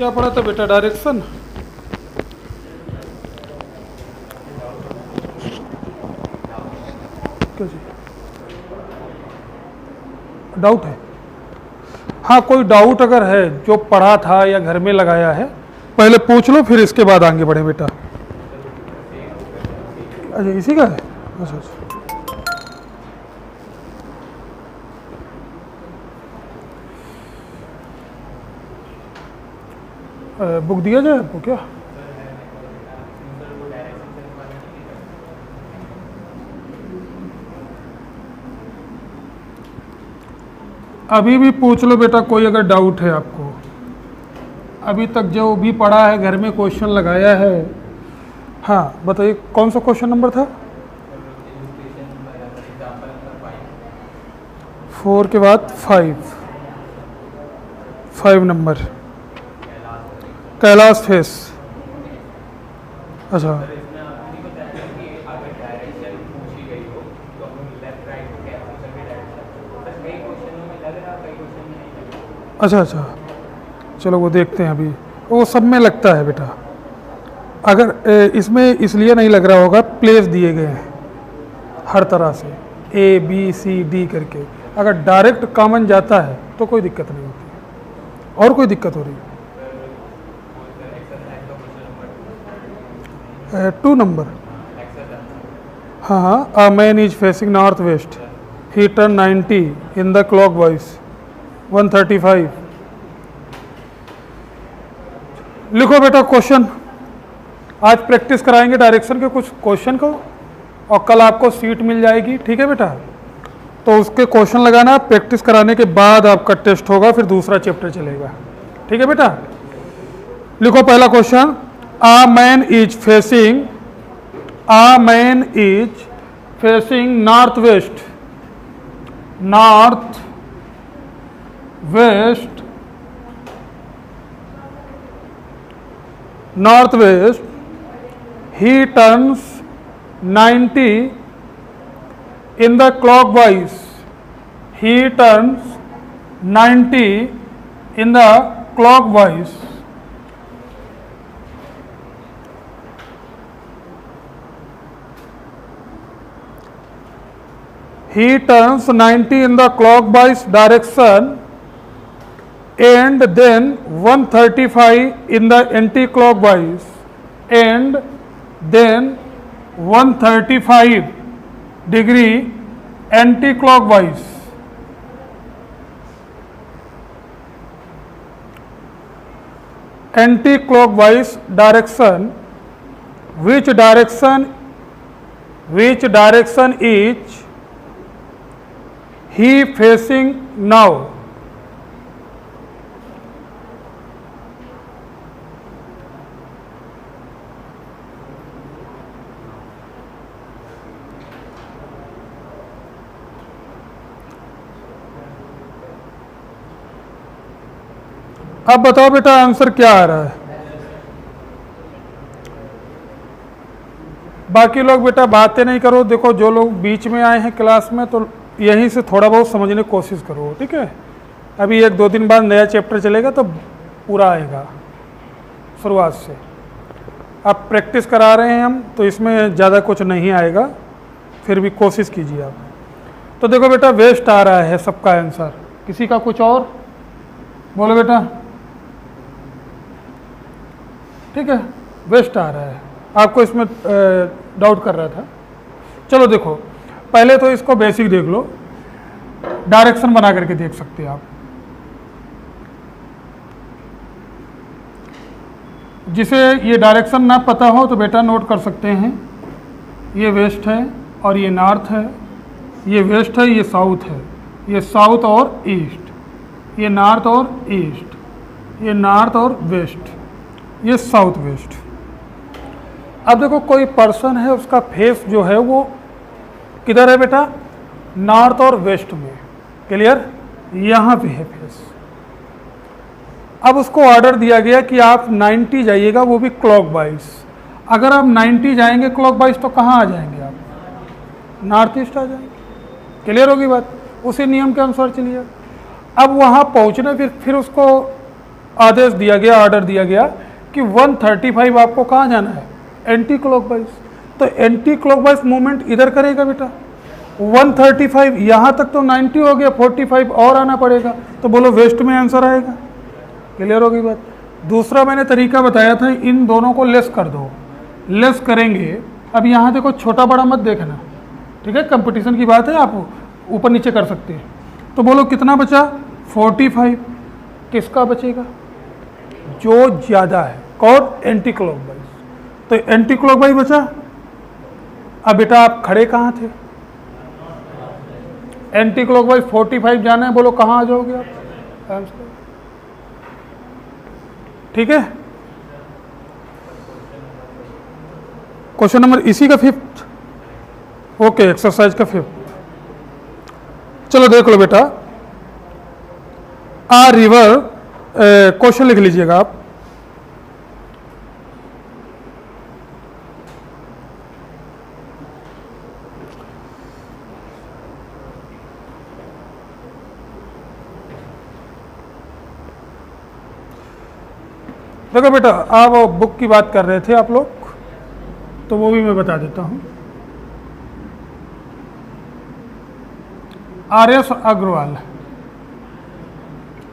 क्या पढ़ा था बेटा? डायरेक्शन। क्या जी? डाउट है? हाँ, कोई डाउट अगर है जो पढ़ा था या घर में लगाया है पहले पूछ लो, फिर इसके बाद आगे बढ़े बेटा। अच्छा, इसी का है? अच्छा अच्छा। बुक दिया जाए आपको क्या? अभी भी पूछ लो बेटा, कोई अगर डाउट है आपको। अभी तक जो भी पढ़ा है, घर में क्वेश्चन लगाया है। हाँ बताइए, कौन सा क्वेश्चन नंबर था? 4 के बाद 5 नंबर। कैलाश फेस। अच्छा अच्छा अच्छा, चलो वो देखते हैं अभी। वो सब में लगता है बेटा। अगर इसमें इसलिए नहीं लग रहा होगा, प्लेस दिए गए हैं हर तरह से, A B C D करके। अगर डायरेक्ट कॉमन जाता है तो कोई दिक्कत नहीं होती। और कोई दिक्कत हो रही है? 2 नंबर। हाँ हाँ, a man is facing north west, he turn 90 in the clock wise 135। लिखो बेटा क्वेश्चन। आज प्रैक्टिस कराएंगे डायरेक्शन के कुछ क्वेश्चन को, और कल आपको सीट मिल जाएगी, ठीक है बेटा? तो उसके क्वेश्चन लगाना, प्रैक्टिस कराने के बाद आपका टेस्ट होगा, फिर दूसरा चैप्टर चलेगा, ठीक है बेटा? लिखो पहला question. A man is facing north west he turns 90 in the clockwise. He turns 90 in the clockwise. He turns 90 in the clockwise direction and then 135 in the anti-clockwise and then 135 degree anti-clockwise. Anti-clockwise direction. Which direction is he facing now? अब बताओ बेटा answer क्या आ रहा है? बाकी लोग बेटा बातें नहीं करो। देखो, जो लोग बीच में आए हैं क्लास में, तो यहीं से थोड़ा बहुत समझने की कोशिश करो, ठीक है? अभी 1-2 दिन बाद नया चैप्टर चलेगा तो पूरा आएगा शुरुआत से। अब प्रैक्टिस करा रहे हैं हम, तो इसमें ज़्यादा कुछ नहीं आएगा, फिर भी कोशिश कीजिए आप। तो देखो बेटा, वेस्ट आ रहा है सबका आंसर। किसी का कुछ और? बोलो बेटा। ठीक है, वेस्ट आ रहा है। आपको इसमें डाउट कर रहा था। चलो देखो, पहले तो इसको बेसिक देख लो, डायरेक्शन बना करके देख सकते हैं आप। जिसे ये डायरेक्शन ना पता हो तो बेटा नोट कर सकते हैं। ये वेस्ट है और ये नॉर्थ है, ये वेस्ट है, ये साउथ है, ये साउथ और ईस्ट, ये नॉर्थ और ईस्ट, ये नॉर्थ और वेस्ट, ये साउथ वेस्ट। अब देखो, कोई पर्सन है, उसका फेस जो है वो किधर है बेटा? नॉर्थ और वेस्ट में। क्लियर? यहाँ पे है फेस। अब उसको ऑर्डर दिया गया कि आप 90 जाइएगा, वो भी क्लॉकवाइज। अगर आप 90 जाएंगे क्लॉकवाइज तो कहाँ आ जाएंगे आप? नॉर्थ ईस्ट आ जाएंगे। क्लियर होगी बात? उसी नियम के अनुसार चलिए। अब वहाँ पहुँचना, फिर उसको आदेश दिया गया, ऑर्डर दिया गया कि 135 आपको कहाँ जाना है, एंटी क्लॉकवाइज। तो एंटी क्लॉकवाइज मूवमेंट इधर करेगा बेटा। 135 यहाँ तक तो 90 हो गया, 45 और आना पड़ेगा। तो बोलो वेस्ट में आंसर आएगा। क्लियर होगी बात। दूसरा मैंने तरीका बताया था, इन दोनों को लेस कर दो। लेस करेंगे, अब यहाँ देखो छोटा बड़ा मत देखना, ठीक है, कंपटीशन की बात है, आप ऊपर नीचे कर सकते हैं। तो बोलो कितना बचा, 45। किसका बचेगा, जो ज़्यादा है, कौन, एंटी क्लॉकवाइज। तो एंटी क्लॉकवाइज बचा। अब बेटा आप खड़े कहाँ थे, एंटी क्लॉकवाइज 45 जाना है, बोलो कहाँ आ जाओगे आप आंसर। ठीक है, क्वेश्चन नंबर इसी का 5th, ओके, एक्सरसाइज का 5th। चलो देख लो बेटा, आ रिवर, क्वेश्चन लिख लीजिएगा आप। देखो बेटा, आप बुक की बात कर रहे थे आप लोग, तो वो भी मैं बता देता हूं। आर.एस. अग्रवाल,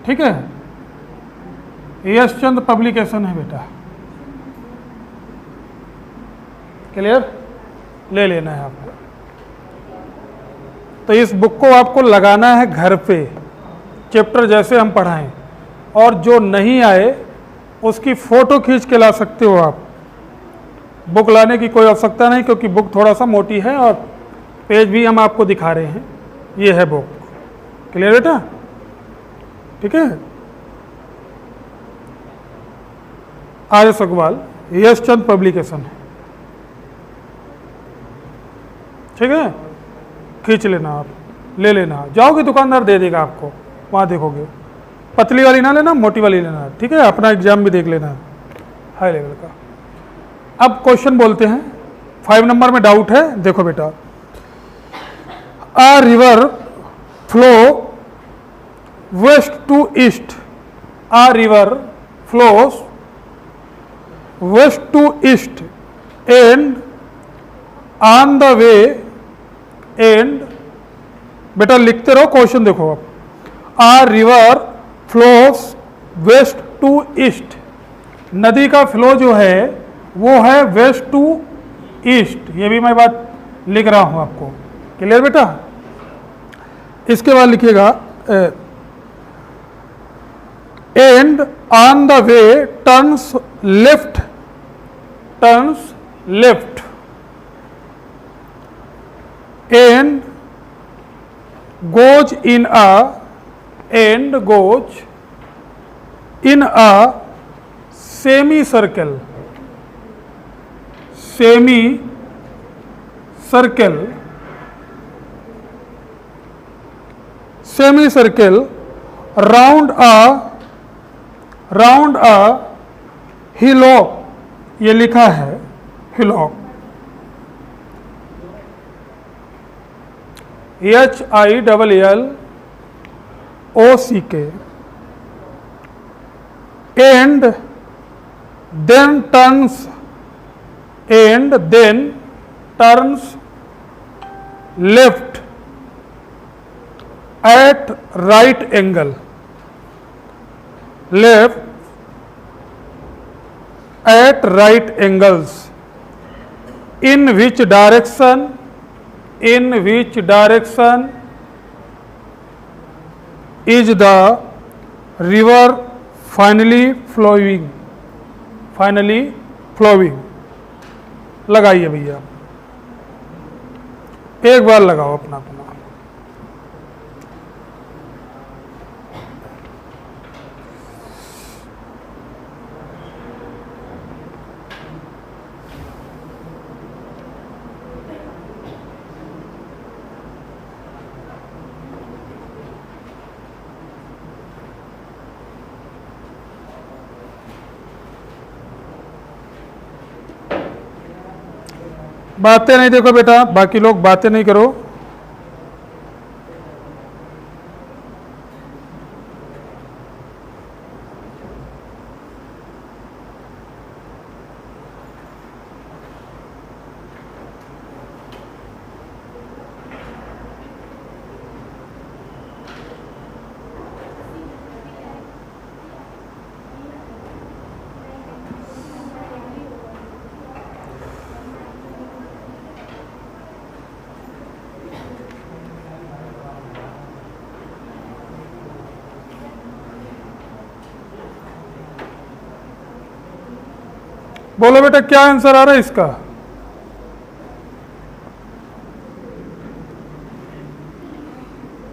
ठीक है, यशचंद्र पब्लिकेशन है बेटा। क्लियर, ले लेना है आपको। तो इस बुक को आपको लगाना है घर पे, चैप्टर जैसे हम पढ़ाएं, और जो नहीं आए उसकी फ़ोटो खींच के ला सकते हो आप। बुक लाने की कोई आवश्यकता नहीं, क्योंकि बुक थोड़ा सा मोटी है और पेज भी हम आपको दिखा रहे हैं। ये है बुक। क्लियर बेटा, ठीक है। आर.एस. अग्रवाल, यशचंद पब्लिकेशन है, ठीक है, खींच लेना आप, ले लेना। जाओगे दुकानदार दे देगा आपको, वहाँ देखोगे। पतली वाली ना लेना, मोटी वाली लेना, ठीक है, अपना एग्जाम भी देख लेना, हाई लेवल का। अब क्वेश्चन बोलते हैं, 5 नंबर में डाउट है, देखो बेटा। A river flow west to east, a river flows west to east and on the way and, बेटा लिखते रहो, क्वेश्चन देखो आप। A river flows west to east, नदी का फ्लो जो है वो है वेस्ट टू ईस्ट, ये भी मैं बात लिख रहा हूं आपको। क्लियर बेटा। इसके बाद लिखिएगा and on the way turns left, turns left and goes in a, and goes in a semi circle, semi circle, semi circle round a hillock, ये लिखा है hillock, HILLOCK, and then turns left at right angle, left at right angles, in which direction is the river finally flowing, लगाइए भैया, एक बार लगाओ अपना अपना। बातें नहीं देखो बेटा, बाकी लोग बातें नहीं करो। बोलो बेटा क्या आंसर आ रहा है इसका?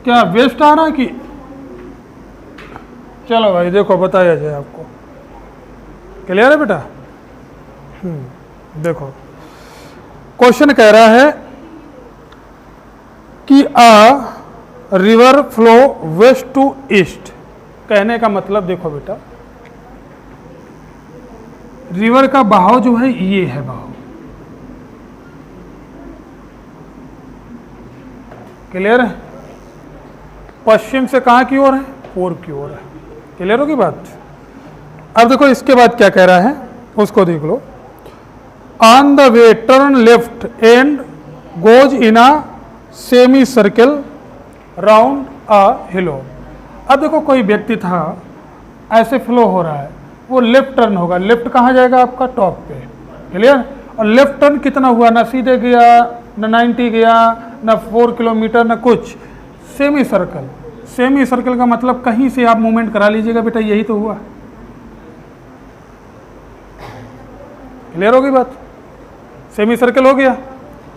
क्या वेस्ट आ रहा है कि? चलो भाई देखो बताया जाए आपको। क्लियर है बेटा? देखो क्वेश्चन कह रहा है कि a river flow west to east. कहने का मतलब देखो बेटा, रिवर का बहाव जो है ये है बहाव। क्लियर है? पश्चिम से कहां की ओर है? पूर्व की ओर है। क्लियर होगी बात? अब देखो इसके बाद क्या कह रहा है उसको देख लो। On the way turn left and goes in a semi circle round a hillock. अब देखो कोई व्यक्ति था, ऐसे फ्लो हो रहा है, वो लेफ्ट टर्न होगा। लेफ्ट कहाँ जाएगा? आपका टॉप पे। क्लियर? और लेफ्ट टर्न कितना हुआ? ना सीधे गया, ना 90 गया, ना 4 किलोमीटर, ना कुछ। Semi circle. सेमी सर्कल का मतलब कहीं से आप मूवमेंट करा लीजिएगा बेटा, यही तो हुआ। क्लियर होगी बात? सेमी सर्कल हो गया।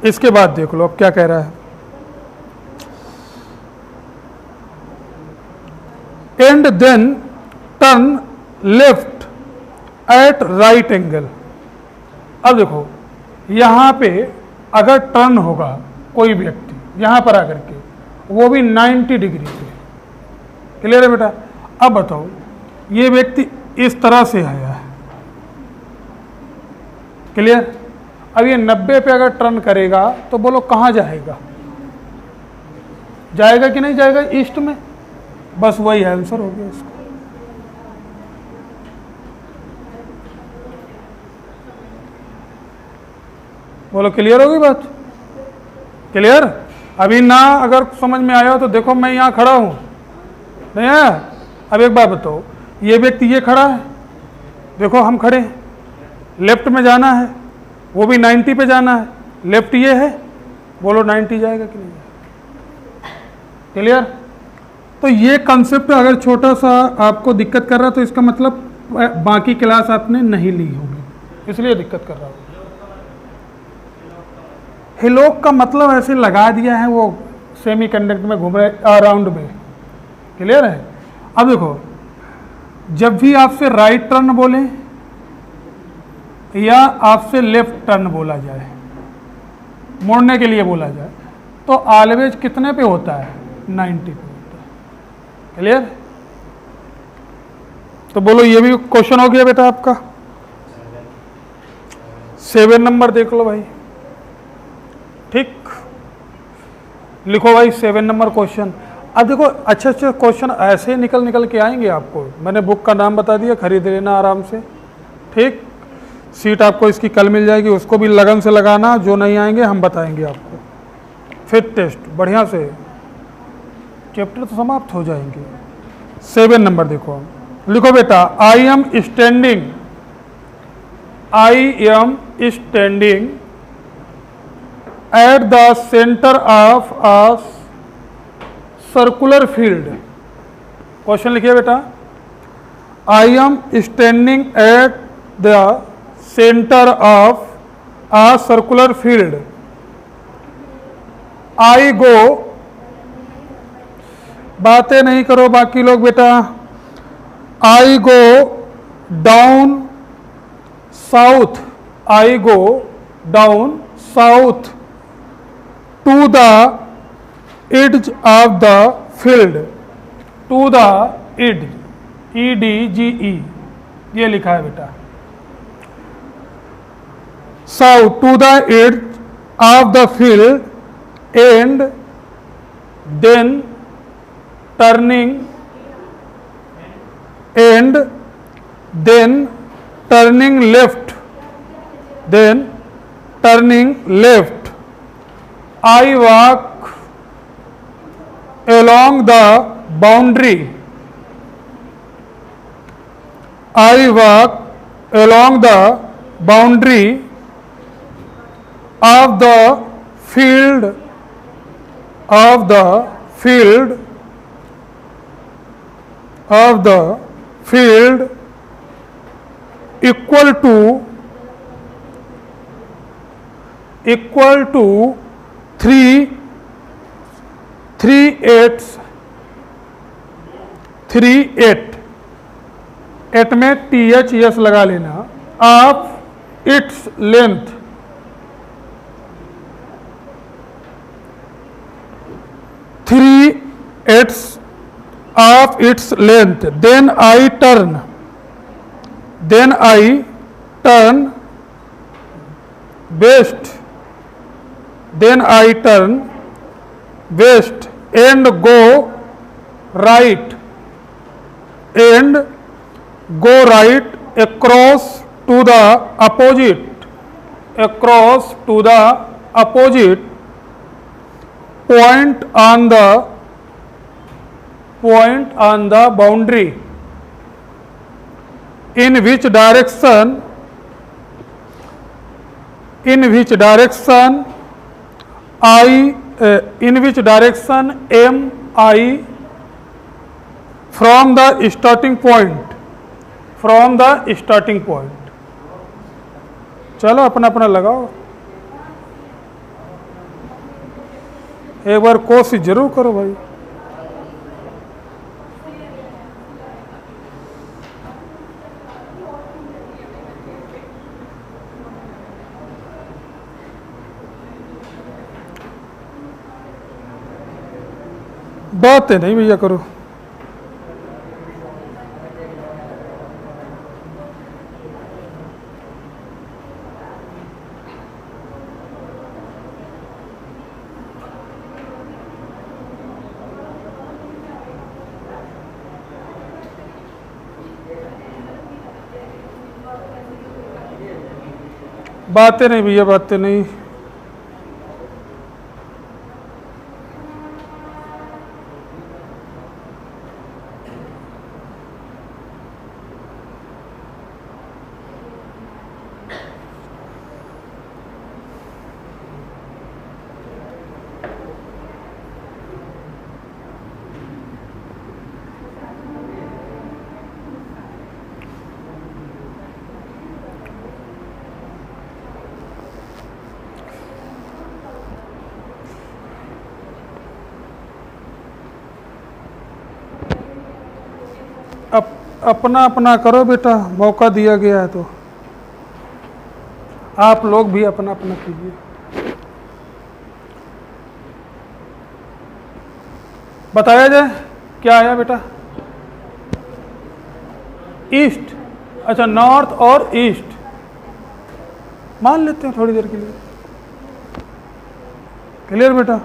इसके बाद देख लो अब क्या कह रहा है। And then turn left at right angle. अब देखो यहां पे अगर टर्न होगा कोई व्यक्ति यहां पर आकर के, वो भी 90 डिग्री पे। क्लियर है बेटा? अब बताओ ये व्यक्ति इस तरह से आया है। क्लियर? अब ये 90 पे अगर टर्न करेगा तो बोलो कहां जाएगा? जाएगा कि नहीं जाएगा? ईस्ट में। बस वही आंसर हो गया इसका। बोलो क्लियर होगी बात? क्लियर? अभी ना अगर समझ में आया हो तो देखो मैं यहां खड़ा हूं, नहीं है? अब एक बात बताओ, ये व्यक्ति ये खड़ा है, देखो हम खड़े हैं, लेफ्ट में जाना है, वो भी 90 पे जाना है, लेफ्ट ये है, बोलो 90 जाएगा कि नहीं जाएगा? क्लियर? तो ये कंसेप्ट अगर छोटा सा आपको दिक्कत कर रहा तो इसका मतलब बाकी क्लास आपने नहीं ली होगी, इसलिए दिक्कत कर रहा होगा। हिलोक का मतलब ऐसे लगा दिया है, वो सेमी कंडक्टर में घूम रहे अराउंड में। क्लियर है? अब देखो जब भी आपसे राइट टर्न बोले या आपसे लेफ्ट टर्न बोला जाए, मोड़ने के लिए बोला जाए, तो ऑलवेज कितने पे होता है? 90 पे होता है। क्लियर? तो बोलो ये भी क्वेश्चन हो गया बेटा आपका। 7 नंबर देख लो भाई। ठीक, लिखो भाई 7 नंबर क्वेश्चन। अब देखो अच्छे अच्छे क्वेश्चन ऐसे निकल के आएंगे आपको। मैंने बुक का नाम बता दिया, खरीद लेना आराम से। ठीक, सीट आपको इसकी कल मिल जाएगी, उसको भी लगन से लगाना। जो नहीं आएंगे हम बताएंगे आपको। फिर टेस्ट बढ़िया से, चैप्टर तो समाप्त हो जाएंगे। 7 नंबर देखो, लिखो बेटा I am standing at the center of a circular field। Question लिखिए बेटा, I am standing at the centre of a circular field। I go, बातें नहीं करो बाकी लोग बेटा। I go down south, I go down south to the edge of the field, to the edge, EDGE, ये लिखा है बेटा। South to the edge of the field and then turning left, then turning left। I walk along the boundary, I walk along the boundary of the field, of the field, of the field equal to equal to 8 में THS लगा लेना, of its length, of its length, then I turn west, and go right across to the opposite point on the boundary, in which direction am I from the starting point. चलो अपना अपना लगाओ, एक बार कोशिश जरूर करो भाई। बातें नहीं भैया करो। बातें नहीं भैया, बातें नहीं। अपना अपना करो बेटा, मौका दिया गया है तो आप लोग भी अपना अपना कीजिए। बताया जाए क्या आया बेटा? ईस्ट, अच्छा नॉर्थ और ईस्ट मान लेते हैं थोड़ी देर के लिए। क्लियर बेटा?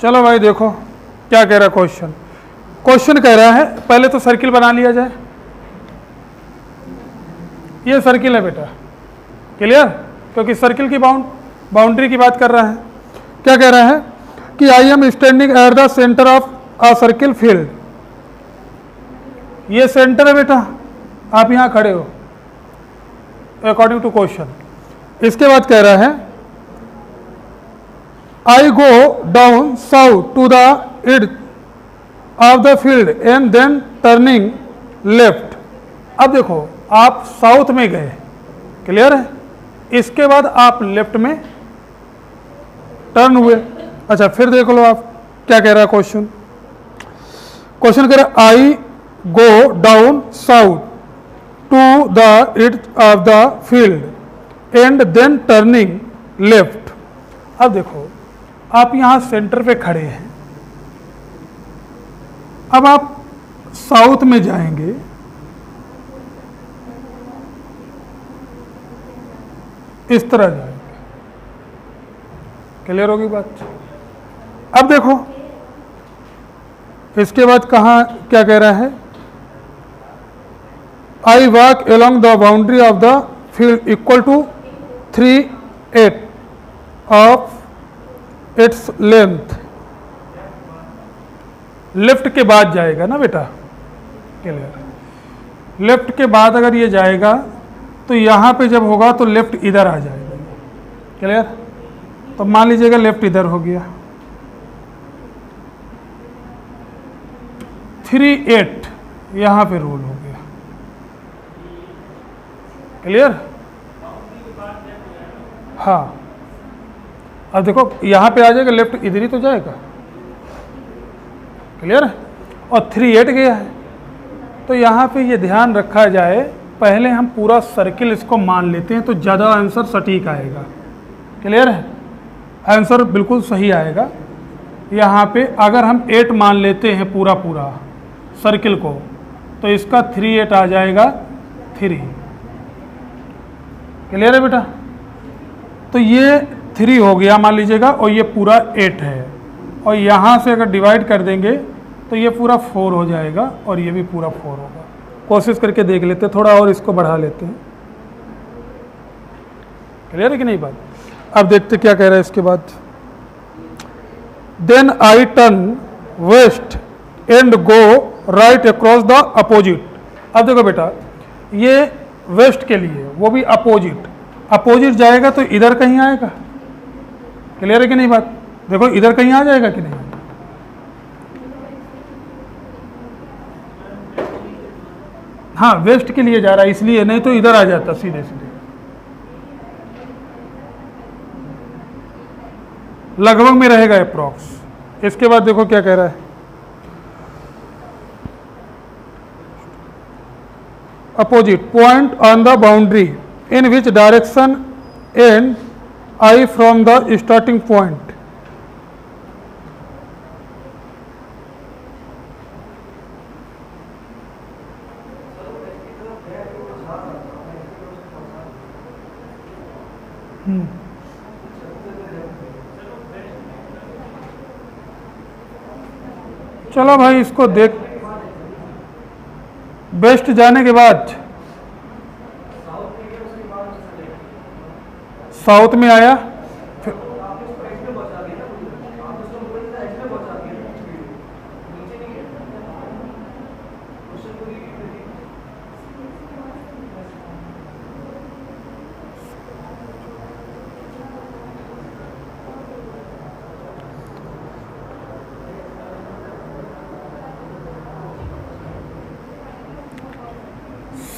चलो भाई देखो क्या कह रहा है क्वेश्चन। क्वेश्चन कह रहा है, पहले तो सर्किल बना लिया जाए। ये सर्किल है बेटा, क्लियर? क्योंकि सर्किल की बाउंड्री की बात कर रहा है। क्या कह रहा है कि आई am standing at the centre of a circle field. ये सेंटर है बेटा, आप यहां खड़े हो अकॉर्डिंग टू क्वेश्चन। इसके बाद कह रहा है I go down south to the edge of the field and then turning left। अब देखो आप साउथ में गए, क्लियर है? इसके बाद आप लेफ्ट में टर्न हुए। अच्छा फिर देख लो आप क्या कह रहा है क्वेश्चन। क्वेश्चन कह रहा है I go down south to the edge of the field and then turning left. अब देखो आप यहां सेंटर पे खड़े हैं, अब आप साउथ में जाएंगे, इस तरह जाएंगे। क्लियर होगी बात? अब देखो इसके बाद कहां क्या कह रहा है, I walk along the boundary of the field equal to 3/8 of its length. Left के बाद जाएगा ना बेटा, क्लियर? लेफ्ट के बाद अगर ये जाएगा तो यहाँ पे जब होगा तो लेफ्ट इधर आ जाएगा, क्लियर? तो मान लीजिएगा लेफ्ट इधर हो गया, 3/8 यहाँ पे रोल हो गया। क्लियर? हाँ, अब देखो यहाँ पे आ जाएगा, लेफ्ट इधर ही तो जाएगा। क्लियर है? और 3 8 गया है, तो यहाँ पे ये ध्यान रखा जाए, पहले हम पूरा सर्किल इसको मान लेते हैं तो ज़्यादा आंसर सटीक आएगा। क्लियर है? आंसर बिल्कुल सही आएगा। यहाँ पे अगर हम 8 मान लेते हैं पूरा पूरा सर्किल को, तो इसका 3 8 आ जाएगा 3। क्लियर है बेटा? तो ये 3 हो गया मान लीजिएगा, और ये पूरा 8 है, और यहाँ से अगर डिवाइड कर देंगे तो ये पूरा 4 हो जाएगा, और ये भी पूरा 4 होगा। कोशिश करके देख लेते हैं, थोड़ा और इसको बढ़ा लेते हैं। क्लियर है कि नहीं बात? अब देखते क्या कह रहा है इसके बाद। Then I turn west and go right across the opposite. अब देखो बेटा, ये वेस्ट के लिए, वो भी अपोजिट, अपोजिट जाएगा तो इधर कहीं आएगा। क्लियर है कि नहीं बात? देखो इधर कहीं आ जाएगा कि नहीं? हाँ, वेस्ट के लिए जा रहा है इसलिए, नहीं तो इधर आ जाता सीधे सीधे। लगभग में रहेगा अप्रॉक्स। इसके बाद देखो क्या कह रहा है। Opposite point on the boundary in which direction and I from the starting point. चलो भाई, इसको देख, वेस्ट जाने के बाद साउथ में आया,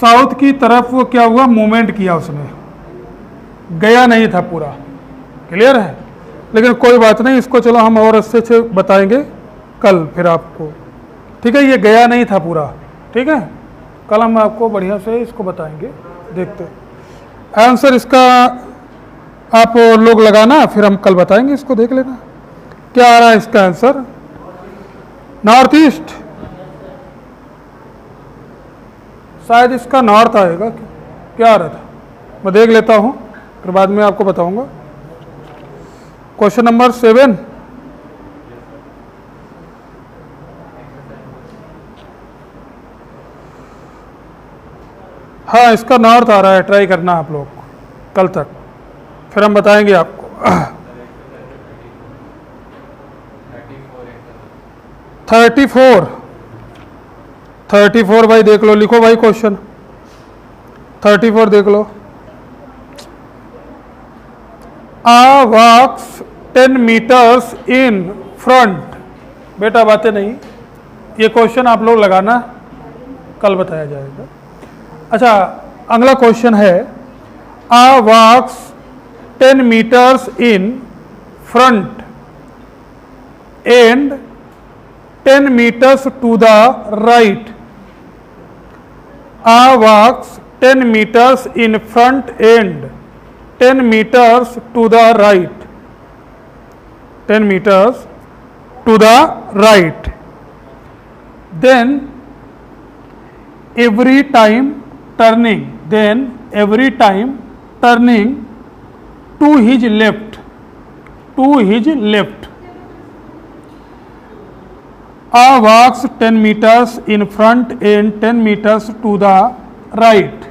साउथ की तरफ वो क्या हुआ, मूवमेंट किया उसने, गया नहीं था पूरा। क्लियर है? लेकिन कोई बात नहीं, इसको चलो हम और अच्छे से बताएंगे कल फिर आपको। ठीक है? ये गया नहीं था पूरा। ठीक है? कल हम आपको बढ़िया से इसको बताएंगे। देखते आंसर इसका आप लोग लगाना, फिर हम कल बताएंगे इसको। देख लेना क्या आ रहा है इसका आंसर। नॉर्थ ईस्ट, शायद इसका नॉर्थ आएगा। क्या आ रहा था, मैं देख लेता हूँ, फिर बाद में आपको बताऊंगा। क्वेश्चन नंबर 7, हाँ इसका नॉर्थ आ रहा है। ट्राई करना आप लोग कल तक, फिर हम बताएंगे आपको। 34 भाई देख लो, लिखो भाई क्वेश्चन 34 देख लो। आ वॉक्स 10 मीटर्स इन फ्रंट। बेटा बातें नहीं, ये क्वेश्चन आप लोग लगाना, कल बताया जाएगा। अच्छा, अगला क्वेश्चन है, A walks 10 metres in front and 10 meters to the right. A walks 10 meters in front and 10 meters to the right. 10 meters to the right. Then every time turning to his left. A walks 10 meters in front and 10 meters to the right.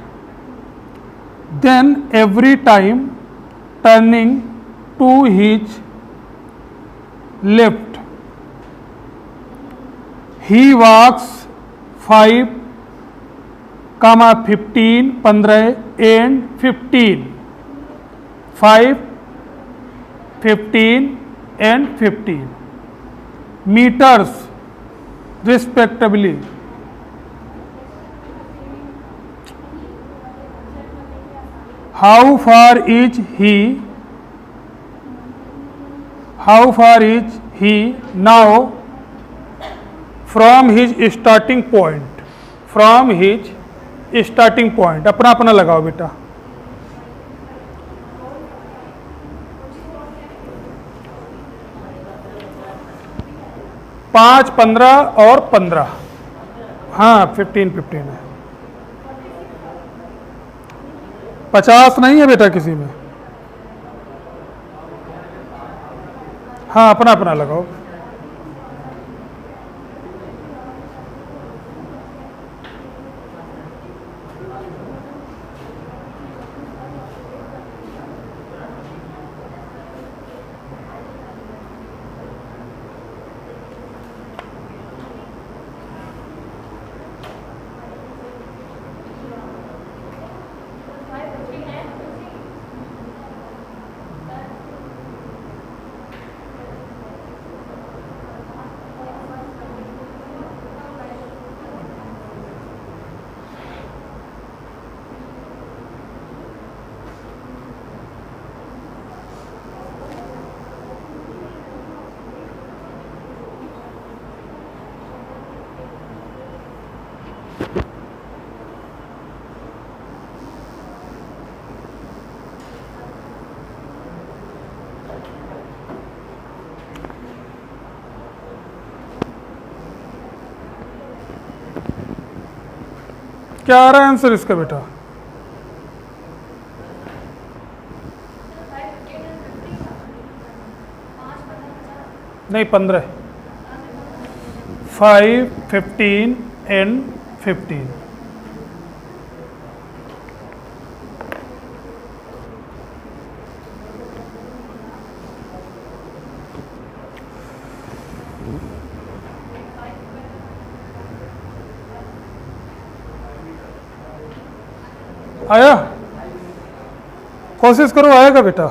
Then every time turning to his left, he walks 5, 15, 15 and 15. 5, 15 and 15 meters respectively. How far is he now from his starting point, from his starting point, अपना अपना लगाओ बेटा। पाँच 15 और 15, हाँ 15 है, 50 नहीं है बेटा किसी में। हाँ अपना अपना लगाओ। क्या आ रहा है आंसर इसका बेटा? नहीं 15, 5, 15 एंड 15। आया? कोशिश करो, आएगा बेटा।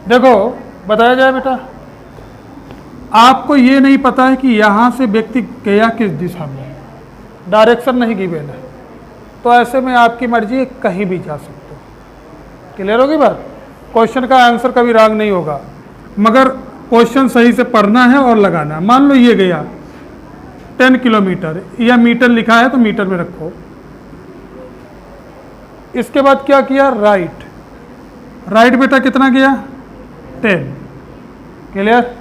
देखो बताया जाए बेटा, आपको ये नहीं पता है कि यहाँ से व्यक्ति गया किस दिशा में, डायरेक्शन नहीं गिवन है, तो ऐसे में आपकी मर्जी है, कहीं भी जा सकते हो। क्लियर होगी बात? क्वेश्चन का आंसर कभी रॉन्ग नहीं होगा, मगर क्वेश्चन सही से पढ़ना है और लगाना है। मान लो ये गया 10 किलोमीटर, या मीटर लिखा है तो मीटर में रखो। इसके बाद क्या किया? राइट, राइट बेटा कितना गया? 10। क्लियर?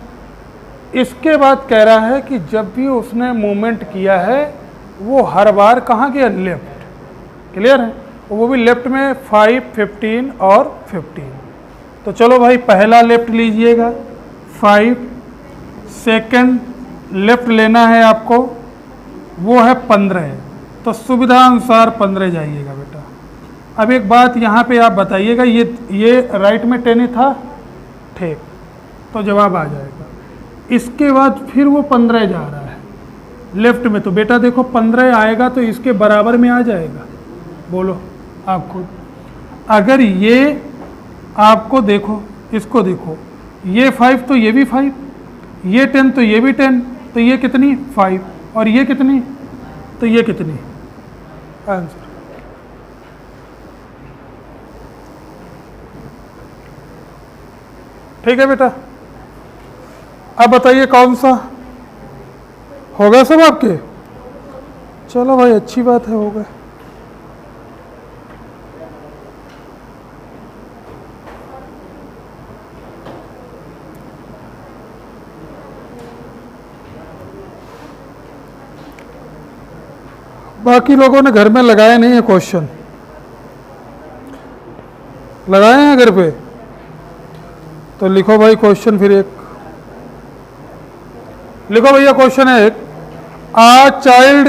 इसके बाद कह रहा है कि जब भी उसने मूवमेंट किया है वो हर बार कहाँ गया? लेफ्ट। क्लियर है? वो भी लेफ्ट में 5, 15 और 15। तो चलो भाई पहला लेफ्ट लीजिएगा 5, सेकंड लेफ्ट लेना है आपको, वो है 15, तो सुविधा अनुसार 15 जाइएगा बेटा। अब एक बात यहाँ पे आप बताइएगा, ये राइट में 10 ही था, ठीक, तो जवाब आ जाएगा। इसके बाद फिर वो 15 जा रहा है लेफ्ट में, तो बेटा देखो 15 आएगा तो इसके बराबर में आ जाएगा। बोलो आप खुद। अगर ये आपको देखो, इसको देखो, ये 5 तो ये भी 5, ये 10 तो ये भी 10, तो ये कितनी? 5, और ये कितनी? तो ये कितनी? आंसर। ठीक है बेटा, अब बताइए कौन सा हो गया? सब आपके? चलो भाई अच्छी बात है, हो गए। बाकी लोगों ने घर में लगाए नहीं है क्वेश्चन, लगाए हैं घर पे? तो लिखो भाई क्वेश्चन, फिर एक लिखो भैया। क्वेश्चन है एक, a child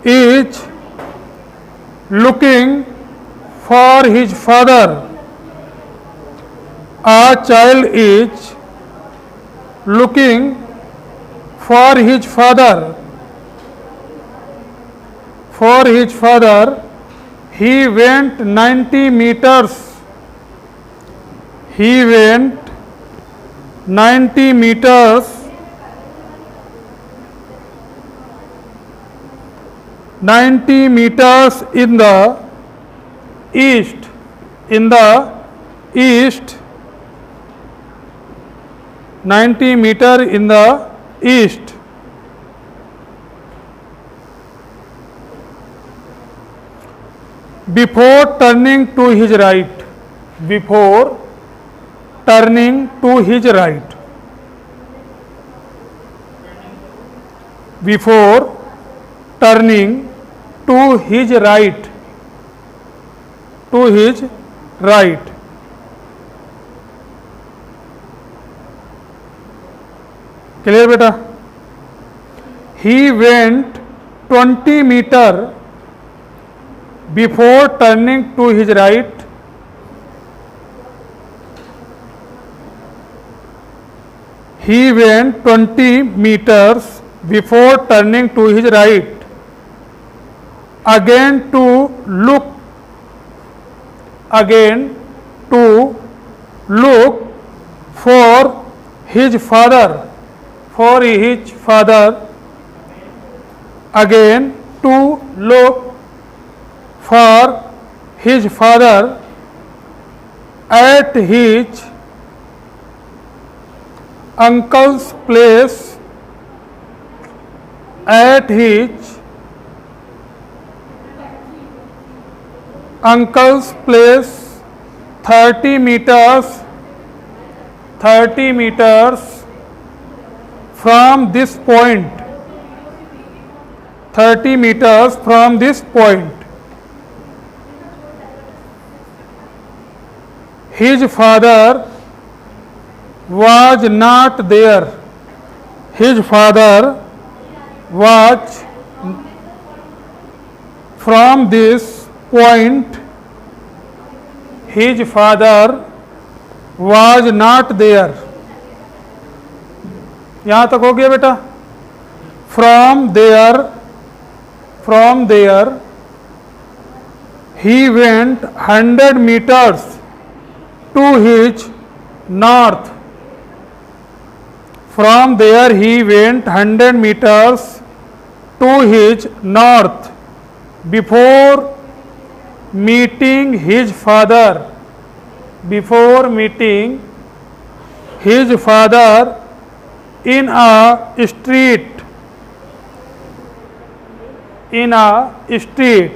is looking for his father. A child is looking for his father, he went 90 meters. He went 90 meters 90 meters in the east, in the east, 90 meter in the east. Before turning to his right, before turning to his right, before turning to his right, to his right. Clear beta? He went 20 meter before turning to his right. He went 20 meters before turning to his right. Again to look for his father, for his father. Again to look for his father at his uncle's place, at his uncle's place 30 meters from this point, 30 meters from this point. His father was not there. His father was from this point. His father was not there. यहाँ तक हो गया बेटा. From there he went 100 meters to his north. From there he went 100 meters to his north before meeting his father. Before meeting his father in a street. In a street.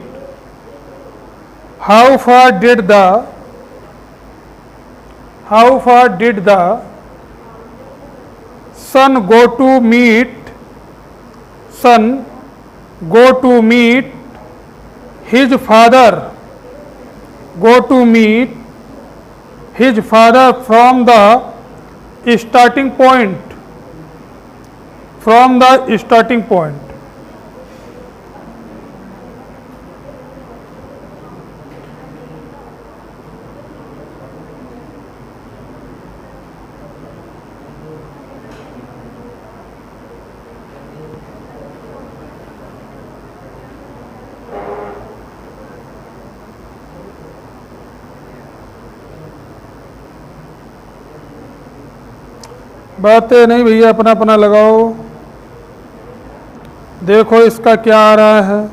How far did the son go to meet his father? Go to meet his father from the starting point. From the starting point. बातें नहीं भैया, अपना अपना लगाओ. देखो इसका क्या आ रहा है.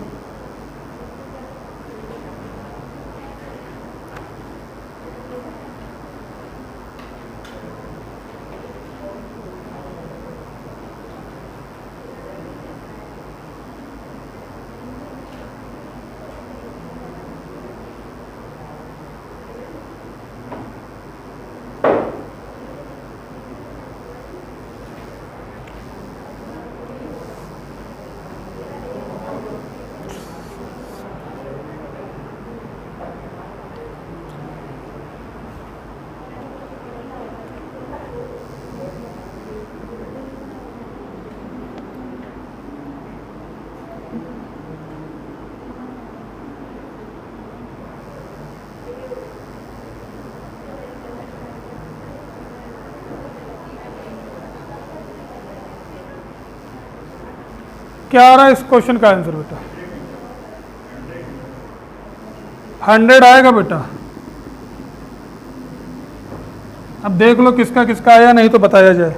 क्या आ रहा है इस क्वेश्चन का आंसर बेटा? 100 आएगा बेटा. अब देख लो किसका किसका आया, नहीं तो बताया जाए.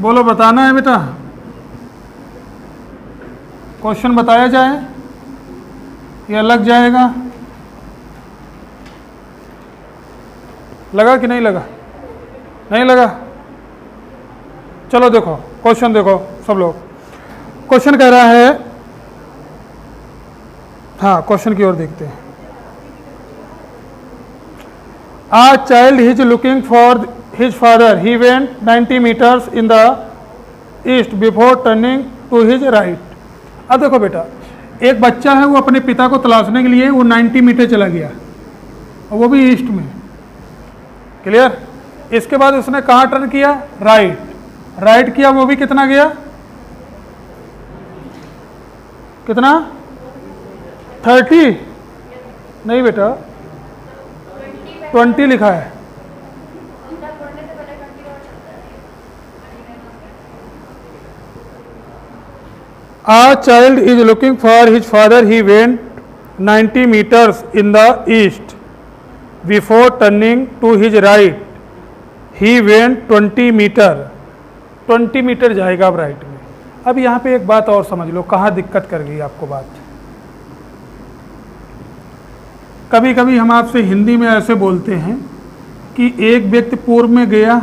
बोलो, बताना है बेटा, क्वेश्चन बताया जाए या लग जाएगा? लगा कि नहीं लगा? नहीं लगा? चलो देखो क्वेश्चन, देखो सब लोग। क्वेश्चन कह रहा है, हाँ क्वेश्चन की ओर देखते हैं। A child is looking for his father. He went 90 meters in the east before turning to his right. अब देखो बेटा, एक बच्चा है वो अपने पिता को तलाशने के लिए वो 90 मीटर चला गया, और वो भी ईस्ट में। क्लियर? इसके बाद उसने कहाँ टर्न किया? राइट। राइट किया, वो भी कितना गया? कितना? 30? नहीं बेटा, 20 लिखा है। A child is looking for his father. He went 90 meters in the east before turning to his right. He went 20 meter. 20 metre जाएगा अब राइट में। अब यहाँ पे एक बात और समझ लो, कहाँ दिक्कत कर गई आपको बात। कभी कभी हम आपसे हिंदी में ऐसे बोलते हैं कि एक व्यक्ति पूर्व में गया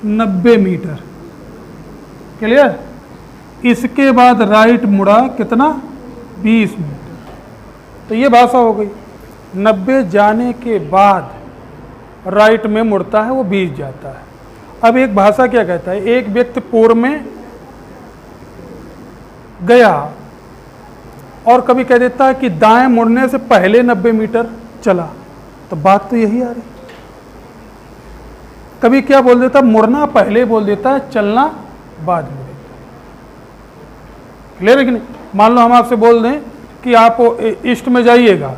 90 मीटर। क्लियर? इसके बाद राइट मुड़ा कितना? 20 मीटर। तो ये भाषा हो गई। 90 जाने के बाद राइट में मुड़ता है, वो 20 जाता है। अब एक भाषा क्या कहता है? एक व्यक्ति पूर्व में गया, और कभी कह देता है कि दाएं मुड़ने से पहले 90 मीटर चला। तो बात तो यही आ रही। कभी क्या बोल देता? मुड़ना पहले बोल देता है, चलना बाद में। क्लियर है कि नहीं? मान लो हम आपसे बोल दें कि आप ईस्ट में जाइएगा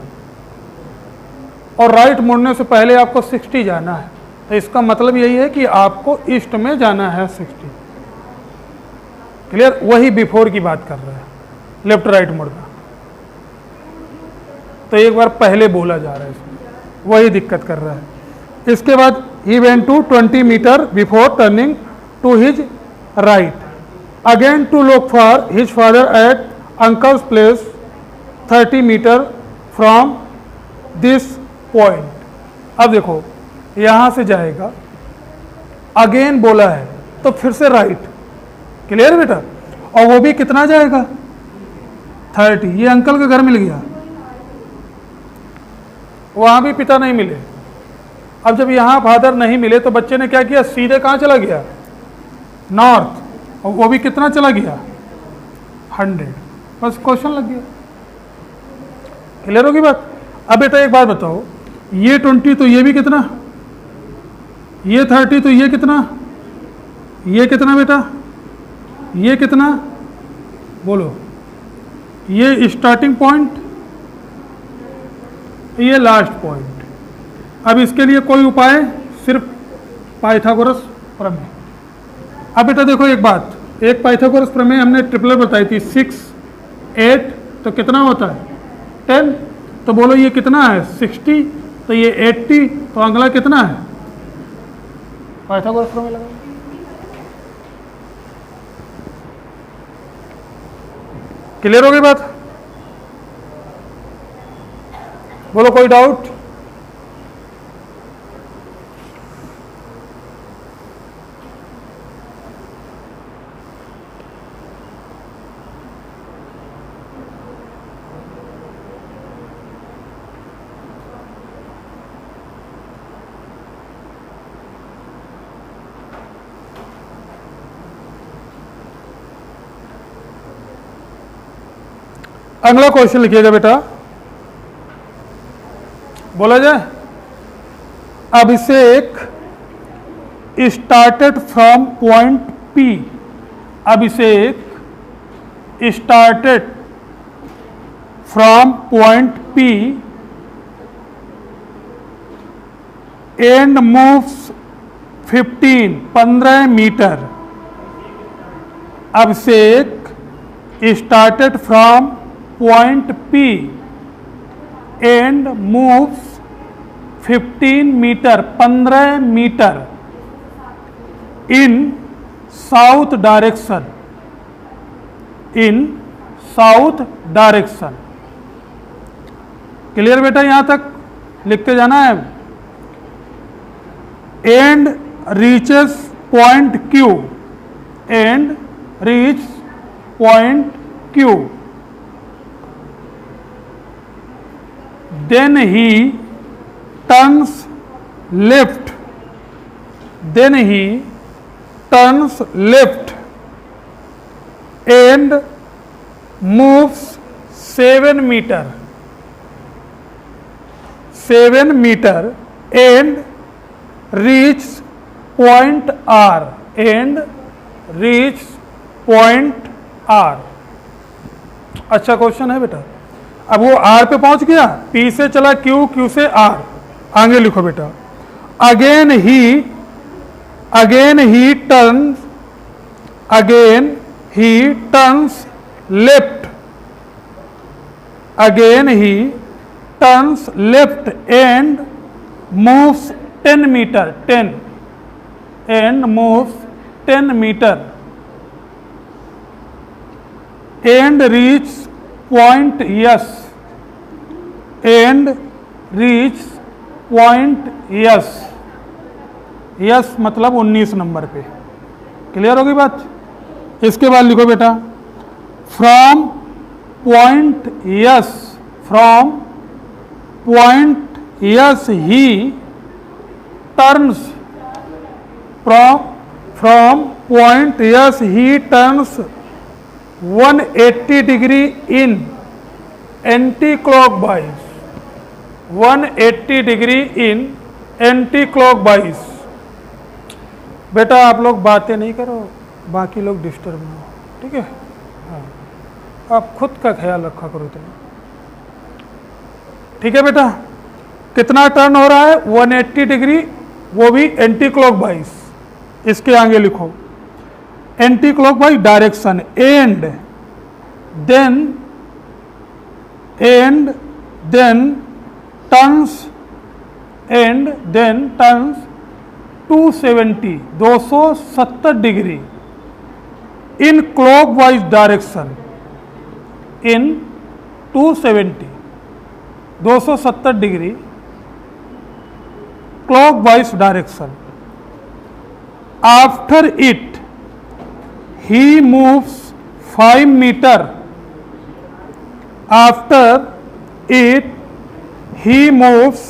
और राइट मुड़ने से पहले आपको 60 जाना है, तो इसका मतलब यही है कि आपको ईस्ट में जाना है 60। क्लियर? वही बिफोर की बात कर रहा है, लेफ्ट राइट मुड़ना। तो एक बार पहले बोला जा रहा है, इसमें वही दिक्कत कर रहा है। इसके बाद ही went to 20 metres before turning to his right again to look for his father at uncle's place 30 metres from this point. अब देखो, यहां से जाएगा, अगेन बोला है तो फिर से राइट। क्लियर बेटा? और वो भी कितना जाएगा? 30। ये अंकल के घर मिल गया, वहां भी पिता नहीं मिले। अब जब यहां फादर नहीं मिले तो बच्चे ने क्या किया? सीधे कहां चला गया? नॉर्थ। और वो भी कितना चला गया? 100। बस क्वेश्चन लग गया। क्लियर होगी बात? अब बेटा एक बात बताओ, ये 20 तो ये भी कितना? ये 30 तो ये कितना? ये कितना बेटा? ये कितना? बोलो। ये स्टार्टिंग पॉइंट, ये लास्ट पॉइंट। अब इसके लिए कोई उपाय? सिर्फ पाइथागोरस प्रमेय। अब बेटा देखो एक बात, एक पाइथागोरस प्रमेय हमने ट्रिपलेट बताई थी, 6, 8, तो कितना होता है? 10। तो बोलो ये कितना है? 60। तो ये 80, तो अगला कितना है? पाइथागोरस प्रमेय लगाओ। क्लियर हो गई बात? बोलो, कोई डाउट? अगला क्वेश्चन लिखिएगा बेटा, बोला जाए। Abhishek started from point P. Abhishek started from point P and moves 15 metre. Abhishek started from point P and moves 15 metre 15 metre in south direction, in south direction. Clear बेटा, यहां तक लिखते जाना है। And reaches point Q, and reach point Q, then he turns left, then he turns left and moves 7 meter and reaches point R, and reaches point R। अच्छा question है बेटा। अब वो R पे पहुंच गया, P से चला Q, Q से R, आगे लिखो बेटा। Again he turns left, again he turns left and moves 10 meter, 10 and moves 10 meter and reaches point S, and reaches point S, yes मतलब 19 नंबर पे। क्लियर होगी बात। इसके बाद लिखो बेटा, from point yes, from point yes he turns, from point yes he turns 180 degree in anti clockwise, 180 degree in anti clockwise. बेटा आप लोग बातें नहीं करो, बाकी लोग डिस्टर्ब ना हो, ठीक है। हाँ, आप खुद का ख्याल रखा करो तुम, ठीक है बेटा। कितना टर्न हो रहा है? 180 डिग्री, वो भी एंटी क्लॉकवाइज। इसके आगे लिखो anti clockwise direction, and then turns, and then turns 270 degree in clockwise direction, in 270 degree clockwise direction. After it he moves 5 metre, after it he moves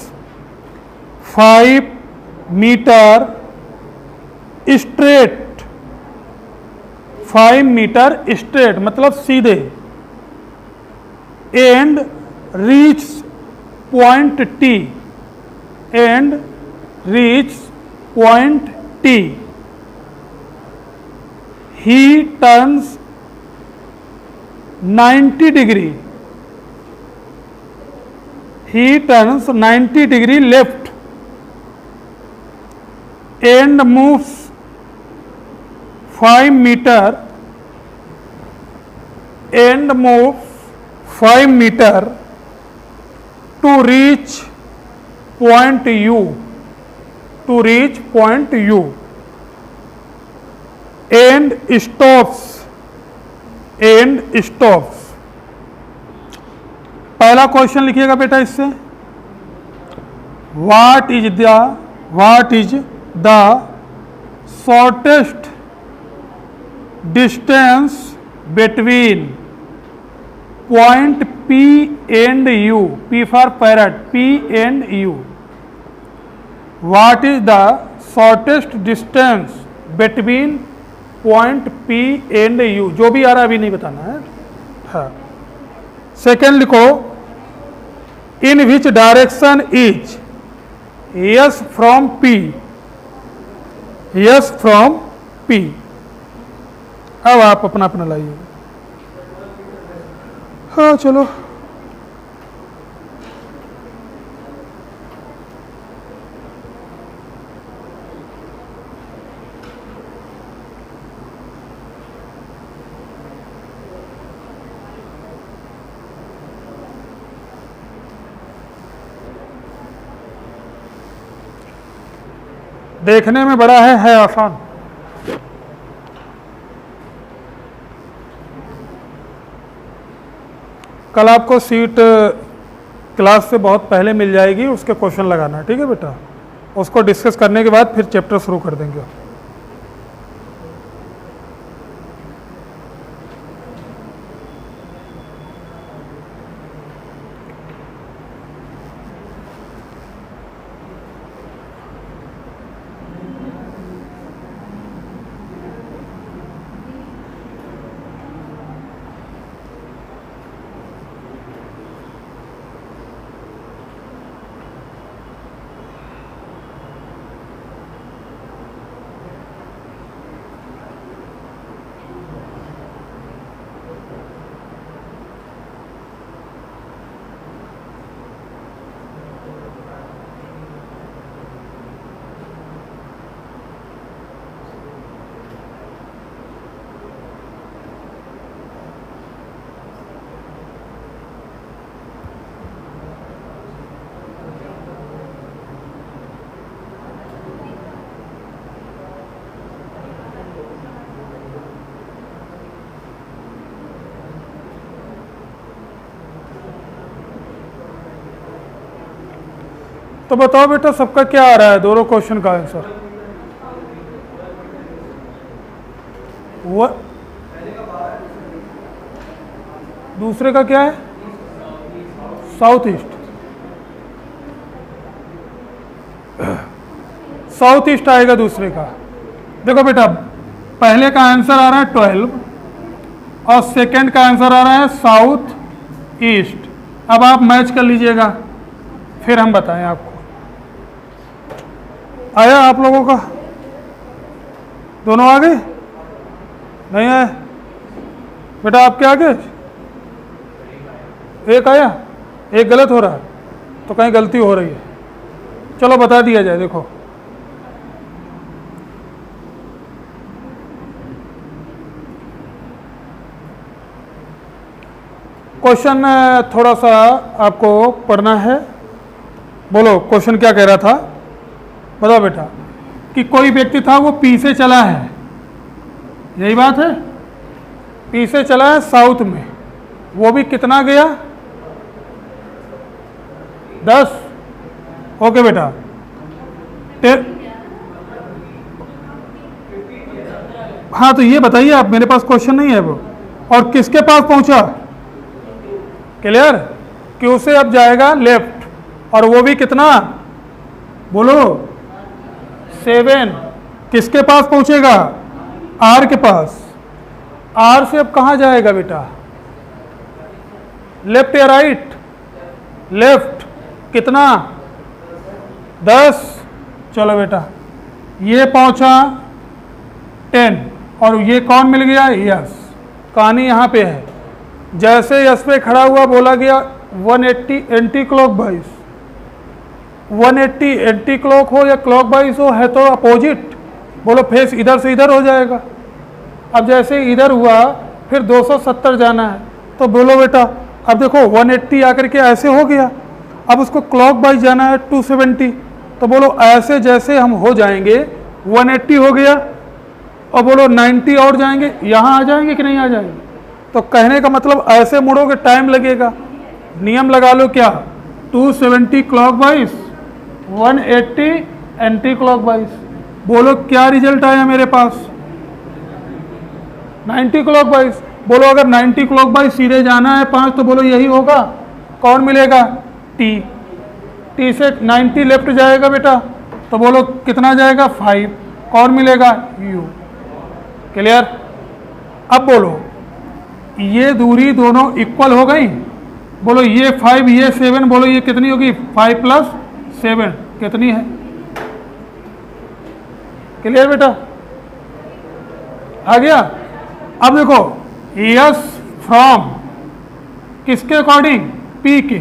5 metre straight, 5 metre straight मतलब सीधे, and reach point T, and reach point T, he turns 90 degree, he turns 90 degree left and moves 5 meter to reach point U, and stops, पहला question लिखिएगा बेटा इससे, what is the shortest distance between point P and U, P for parrot, P and U। What is the shortest distance between point P and U, जो भी आ रहा अभी नहीं बताना है। हाँ, सेकेंड लिखो, in which direction is S from P, S from P। अब आप अपना अपना लाइए। हाँ चलो, देखने में बड़ा है आसान। कल आपको सीट क्लास से बहुत पहले मिल जाएगी, उसके क्वेश्चन लगाना, ठीक है बेटा। उसको डिस्कस करने के बाद फिर चैप्टर शुरू कर देंगे। तो बताओ बेटा सबका क्या आ रहा है, दोनों क्वेश्चन का आंसर? वो दूसरे का क्या है? South east. साउथ ईस्ट आएगा दूसरे का। देखो बेटा पहले का आंसर आ रहा है 12 और सेकंड का आंसर आ रहा है साउथ ईस्ट। अब आप मैच कर लीजिएगा, फिर हम बताएं आपको। आया आप लोगों का? दोनों आ गए? नहीं आए बेटा? आपके आ गए? एक आया, एक गलत हो रहा है, तो कहीं गलती हो रही है। चलो बता दिया जाए। देखो क्वेश्चन थोड़ा सा आपको पढ़ना है। बोलो क्वेश्चन क्या कह रहा था, बताओ बेटा। कि कोई व्यक्ति था वो पी से चला है, यही बात है। पी से चला है साउथ में, वो भी कितना गया? 10। ओके बेटा। हाँ तो ये बताइए आप, मेरे पास क्वेश्चन नहीं है वो। और किसके पास पहुंचा? क्लियर? कि उसे अब जाएगा लेफ्ट, और वो भी कितना? बोलो 7। किसके पास पहुंचेगा? आर के पास। आर से अब कहाँ जाएगा बेटा? लेफ्ट या राइट? लेफ्ट। कितना? 10। चलो बेटा ये पहुंचा 10 और ये कौन मिल गया? यस। कहानी यहाँ पे है। जैसे यस पे खड़ा हुआ बोला गया 180 anti clock wise. 180 anti clock हो या क्लॉक वाइज हो, है तो अपोजिट। बोलो फेस इधर से इधर हो जाएगा। अब जैसे इधर हुआ फिर 270 जाना है, तो बोलो बेटा अब देखो 180 आकर के ऐसे हो गया, अब उसको क्लॉक वाइज जाना है 270। तो बोलो ऐसे जैसे हम हो जाएंगे 180 हो गया, और बोलो 90 और जाएंगे, यहाँ आ जाएंगे कि नहीं आ जाएंगे? तो कहने का मतलब ऐसे मुड़ोगे टाइम लगेगा। नियम लगा लो क्या? 270 clock wise, 180 anti clock wise. बोलो क्या रिजल्ट आया मेरे पास? 90 क्लॉक वाइज। बोलो अगर 90 क्लॉक वाइज सीधे जाना है 5, तो बोलो यही होगा। कौन मिलेगा? टी। टी से 90 लेफ्ट जाएगा बेटा, तो बोलो कितना जाएगा? 5। कौन मिलेगा? यू। क्लियर? अब बोलो ये दूरी दोनों इक्वल हो गई। बोलो ये 5 ये 7, बोलो ये कितनी होगी? 5 + 7 कितनी है? क्लियर बेटा? आ गया? अब देखो यस फ्रॉम किसके अकॉर्डिंग? पी के।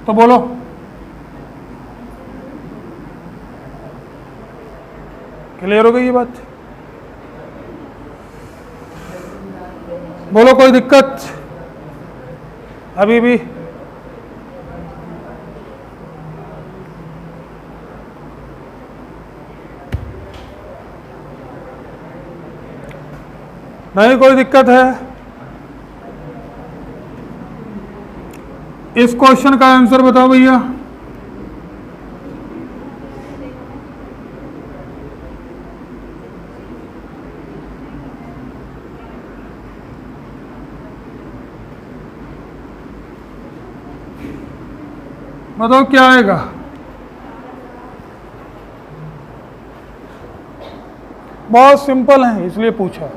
तो बोलो क्लियर हो गई ये बात? बोलो कोई दिक्कत अभी भी? नहीं कोई दिक्कत है? इस क्वेश्चन का आंसर बताओ भैया। बताओ क्या आएगा। बहुत सिंपल है इसलिए पूछा।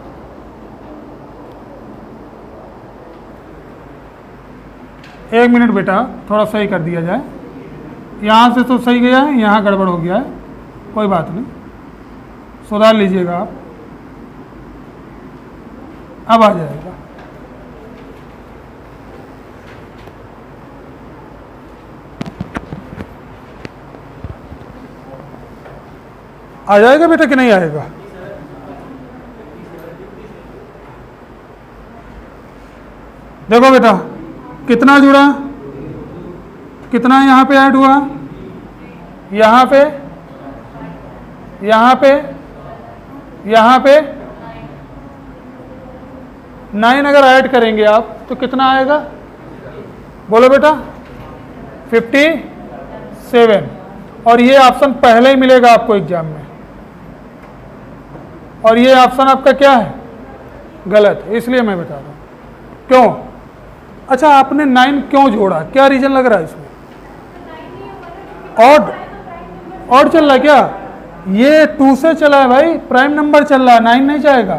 एक मिनट बेटा, थोड़ा सही कर दिया जाए। यहाँ से तो सही गया है, यहाँ गड़बड़ हो गया है, कोई बात नहीं, सुधार लीजिएगा आप। अब आ जाएगा। आ जाएगा बेटा कि नहीं आएगा? देखो बेटा कितना जुड़ा, कितना यहाँ पे ऐड हुआ, यहाँ पे, यहाँ पे, यहाँ पे 9 अगर ऐड करेंगे आप तो कितना आएगा? बोलो बेटा 57। और ये ऑप्शन पहले ही मिलेगा आपको एग्जाम में, और ये ऑप्शन आपका क्या है? गलत है, इसलिए मैं बता रहा हूँ। क्यों? अच्छा, आपने 9 क्यों जोड़ा? क्या रीजन लग रहा है इसमें? ऑड चल रहा है क्या? ये 2 से चला है भाई, प्राइम नंबर चल रहा है, 9 नहीं जाएगा,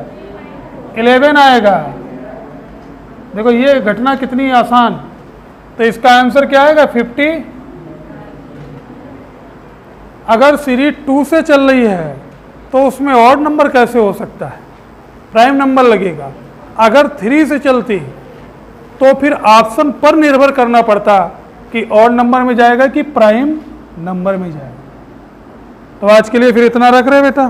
11 आएगा। देखो ये घटना कितनी आसान। तो इसका आंसर क्या आएगा? 50। अगर सीरीज 2 से चल रही है तो उसमें ऑड नंबर कैसे हो सकता है? प्राइम नंबर लगेगा। अगर 3 से चलती तो फिर ऑप्शन पर निर्भर करना पड़ता कि ऑड नंबर में जाएगा कि प्राइम नंबर में जाएगा। तो आज के लिए फिर इतना रख रहे बेटा।